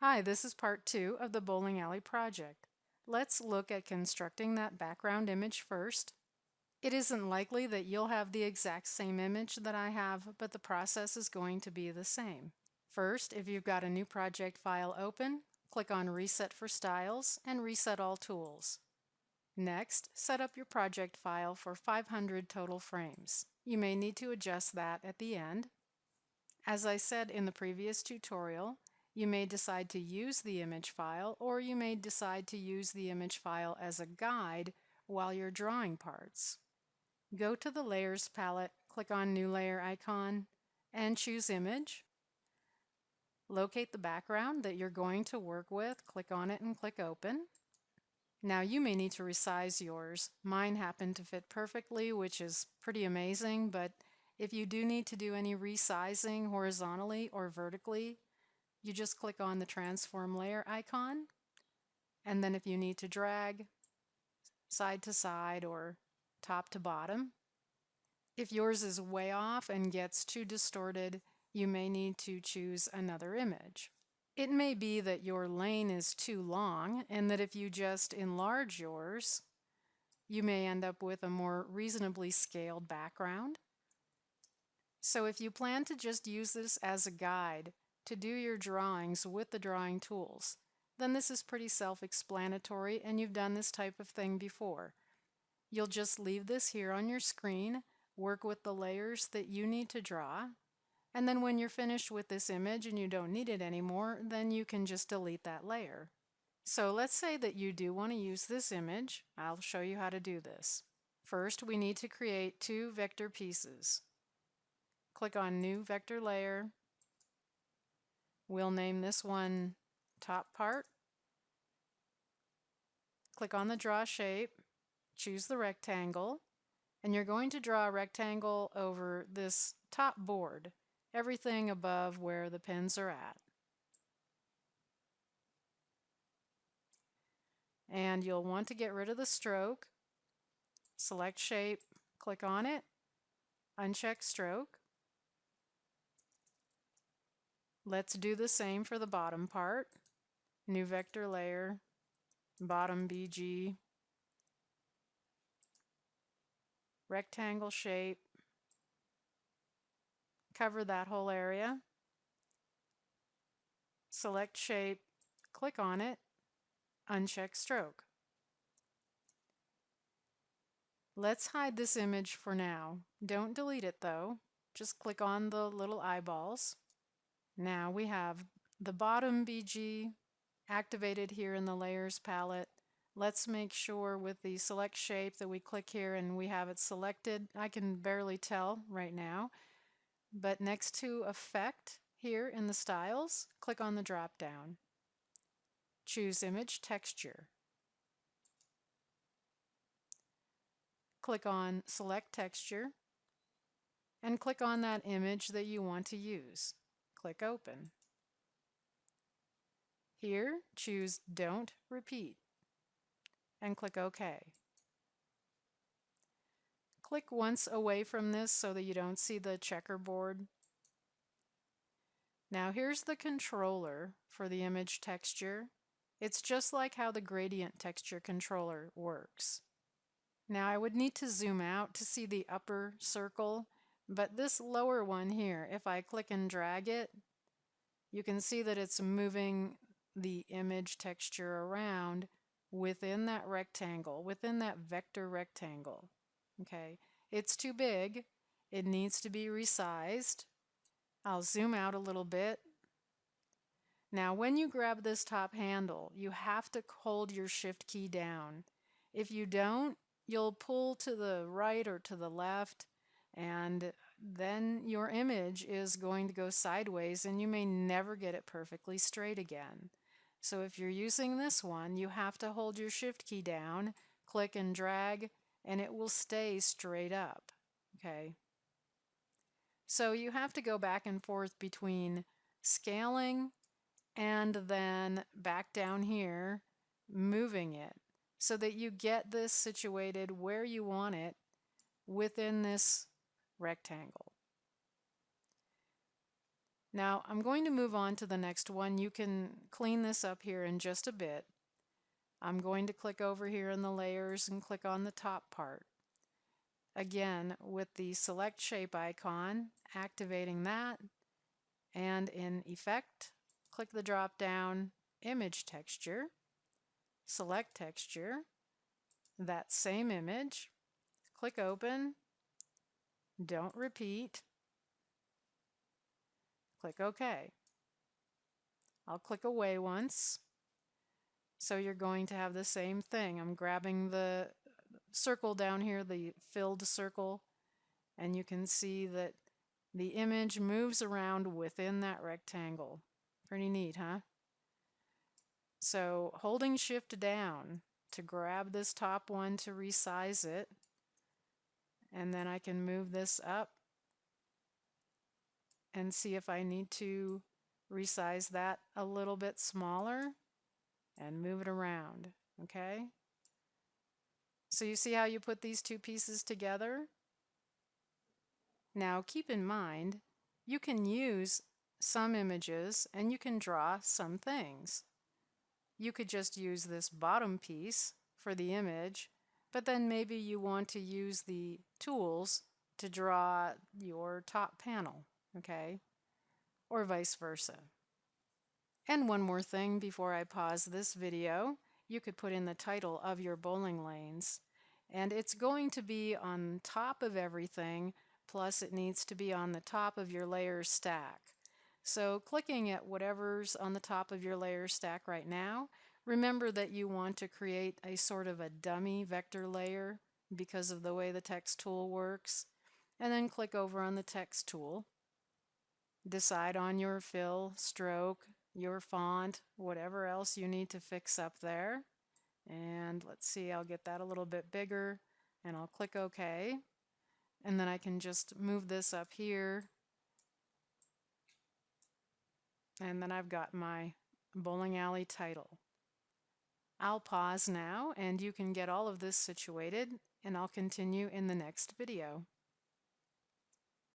Hi, this is part 2 of the bowling alley project. Let's look at constructing that background image first. It isn't likely that you'll have the exact same image that I have, but the process is going to be the same. First, if you've got a new project file open, click on Reset for Styles and Reset All Tools. Next, set up your project file for 500 total frames. You may need to adjust that at the end. As I said in the previous tutorial, you may decide to use the image file, or you may decide to use the image file as a guide while you're drawing parts. Go to the Layers palette, click on New Layer icon, and choose Image. Locate the background that you're going to work with, click on it and click Open. Now you may need to resize yours. Mine happened to fit perfectly, which is pretty amazing, but if you do need to do any resizing horizontally or vertically, you just click on the transform layer icon, and then if you need to drag side to side or top to bottom. If yours is way off and gets too distorted, you may need to choose another image. It may be that your lane is too long and that if you just enlarge yours, you may end up with a more reasonably scaled background. So if you plan to just use this as a guide to do your drawings with the drawing tools, then this is pretty self-explanatory and you've done this type of thing before. You'll just leave this here on your screen, work with the layers that you need to draw, and then when you're finished with this image and you don't need it anymore, then you can just delete that layer. So let's say that you do want to use this image. I'll show you how to do this. First, we need to create 2 vector pieces. Click on New Vector Layer. We'll name this one Top Part. Click on the Draw Shape, choose the rectangle, and you're going to draw a rectangle over this top board, everything above where the pins are at. And you'll want to get rid of the stroke. Select Shape, click on it, uncheck Stroke. Let's do the same for the bottom part. New Vector Layer, Bottom BG, rectangle shape, cover that whole area, select shape, click on it, uncheck stroke. Let's hide this image for now. Don't delete it though. Just click on the little eyeballs. Now we have the bottom BG activated here in the Layers palette. Let's make sure with the select shape that we click here and we have it selected. I can barely tell right now. But next to Effect here in the Styles, click on the drop down. Choose Image Texture. Click on Select Texture and click on that image that you want to use. Click Open. Here, choose Don't Repeat and click OK. Click once away from this so that you don't see the checkerboard. Now here's the controller for the image texture. It's just like how the gradient texture controller works. Now I would need to zoom out to see the upper circle, but this lower one here, if I click and drag it, you can see that it's moving the image texture around within that rectangle, within that vector rectangle. Okay, it's too big. It needs to be resized. I'll zoom out a little bit. Now when you grab this top handle, you have to hold your shift key down. If you don't, you'll pull to the right or to the left, and then your image is going to go sideways and you may never get it perfectly straight again. So if you're using this one, you have to hold your shift key down, click and drag, and it will stay straight up. Okay. So you have to go back and forth between scaling and then back down here, moving it so that you get this situated where you want it within this rectangle. Now I'm going to move on to the next one. You can clean this up here in just a bit. I'm going to click over here in the layers and click on the top part. Again, with the select shape icon, activating that, and in Effect, click the drop down Image Texture, select Texture, that same image, click Open, don't repeat, click OK. I'll click Away once. So you're going to have the same thing. I'm grabbing the circle down here, the filled circle, and you can see that the image moves around within that rectangle. Pretty neat, huh? So holding Shift down to grab this top one to resize it, and then I can move this up and see if I need to resize that a little bit smaller and move it around, okay? So you see how you put these two pieces together? Now keep in mind, you can use some images and you can draw some things. You could just use this bottom piece for the image, but then maybe you want to use the tools to draw your top panel, okay? Or vice versa. And one more thing before I pause this video, you could put in the title of your bowling lanes, and it's going to be on top of everything, plus it needs to be on the top of your layer stack. So clicking at whatever's on the top of your layer stack right now, remember that you want to create a sort of a dummy vector layer because of the way the text tool works, and then click over on the text tool. Decide on your fill, stroke, your font, whatever else you need to fix up there. And let's see, I'll get that a little bit bigger and I'll click OK. And then I can just move this up here. And then I've got my bowling alley title. I'll pause now and you can get all of this situated, and I'll continue in the next video.